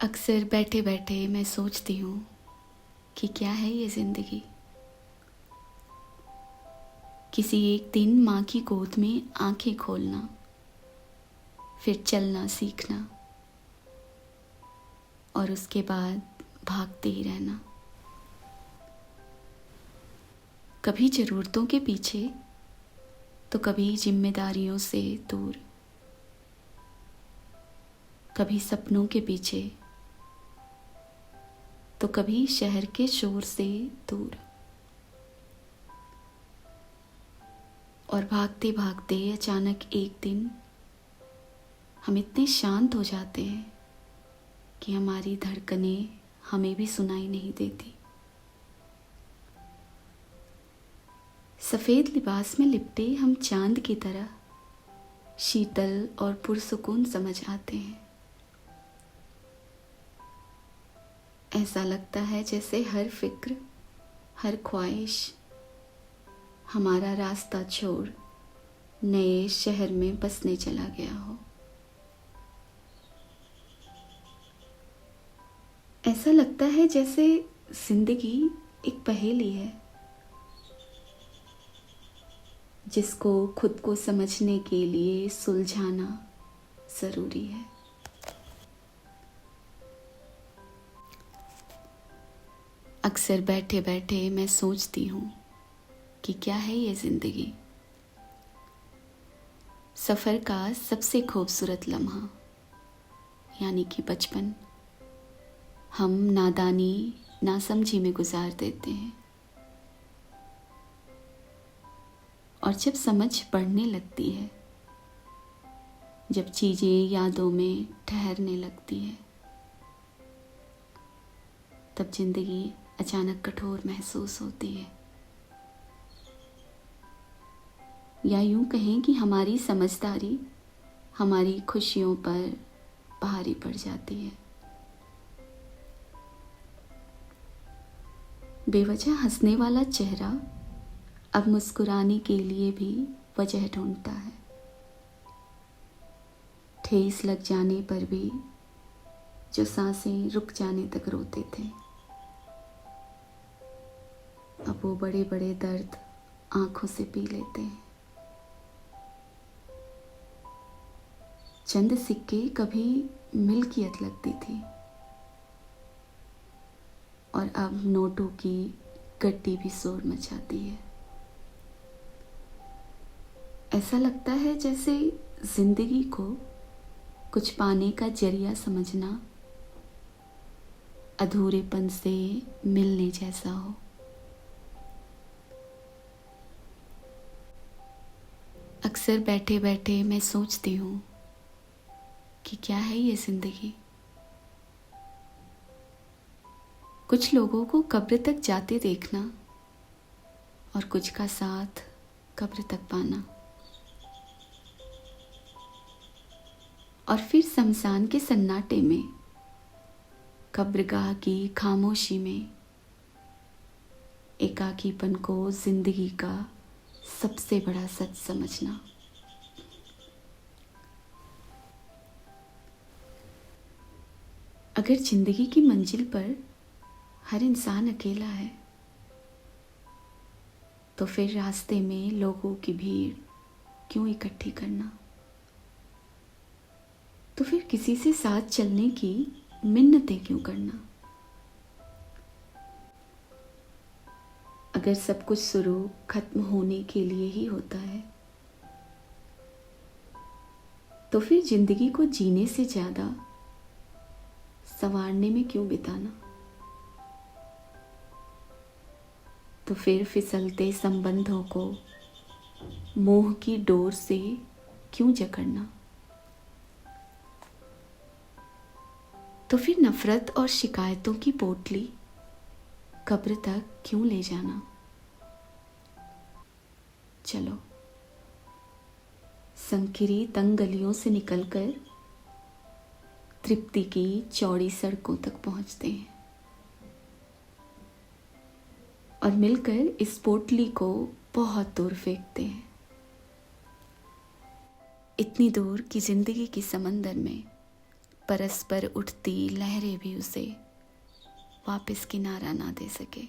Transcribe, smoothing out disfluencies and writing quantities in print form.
अक्सर बैठे बैठे मैं सोचती हूँ कि क्या है ये ज़िंदगी। किसी एक दिन माँ की गोद में आंखें खोलना, फिर चलना सीखना और उसके बाद भागते ही रहना। कभी ज़रूरतों के पीछे तो कभी जिम्मेदारियों से दूर, कभी सपनों के पीछे तो कभी शहर के शोर से दूर। और भागते भागते अचानक एक दिन हम इतने शांत हो जाते हैं कि हमारी धड़कनें हमें भी सुनाई नहीं देती। सफ़ेद लिबास में लिपटे हम चांद की तरह शीतल और पुरसुकून समझ आते हैं। ऐसा लगता है जैसे हर फिक्र, हर ख्वाहिश हमारा रास्ता छोड़ नए शहर में बसने चला गया हो। ऐसा लगता है जैसे जिंदगी एक पहेली है जिसको खुद को समझने के लिए सुलझाना जरूरी है। अक्सर बैठे बैठे मैं सोचती हूँ कि क्या है ये ज़िंदगी। सफ़र का सबसे खूबसूरत लम्हा यानी कि बचपन हम नादानी नासमझी में गुजार देते हैं, और जब समझ बढ़ने लगती है, जब चीज़ें यादों में ठहरने लगती है, तब ज़िंदगी अचानक कठोर महसूस होती है। या यूं कहें कि हमारी समझदारी हमारी खुशियों पर भारी पड़ जाती है। बेवजह हंसने वाला चेहरा अब मुस्कुराने के लिए भी वजह ढूंढता है। ठेस लग जाने पर भी जो सांसें रुक जाने तक रोते थे, अब वो बड़े बड़े दर्द आंखों से पी लेते हैं। चंद सिक्के कभी मिल्कियत लगती थी, और अब नोटों की गड्डी भी शोर मचाती है। ऐसा लगता है जैसे जिंदगी को कुछ पाने का जरिया समझना अधूरेपन से मिलने जैसा हो। अक्सर बैठे बैठे मैं सोचती हूँ कि क्या है ये जिंदगी। कुछ लोगों को कब्र तक जाते देखना और कुछ का साथ कब्र तक पाना, और फिर शमशान के सन्नाटे में, कब्रगाह की खामोशी में एकाकीपन को जिंदगी का सबसे बड़ा सच समझना। अगर जिंदगी की मंजिल पर हर इंसान अकेला है, तो फिर रास्ते में लोगों की भीड़ क्यों इकट्ठी करना। तो फिर किसी से साथ चलने की मिन्नतें क्यों करना। अगर सब कुछ शुरू खत्म होने के लिए ही होता है, तो फिर जिंदगी को जीने से ज्यादा संवारने में क्यों बिताना। तो फिर फिसलते संबंधों को मोह की डोर से क्यों जकड़ना। तो फिर नफरत और शिकायतों की पोटली कब्र तक क्यों ले जाना। चलो संकीरी तंग गलियों से निकलकर तृप्ति की चौड़ी सड़कों तक पहुंचते हैं, और मिलकर इस पोटली को बहुत दूर फेंकते हैं, इतनी दूर कि जिंदगी की समंदर में परस्पर उठती लहरें भी उसे वापस किनारा ना दे सके।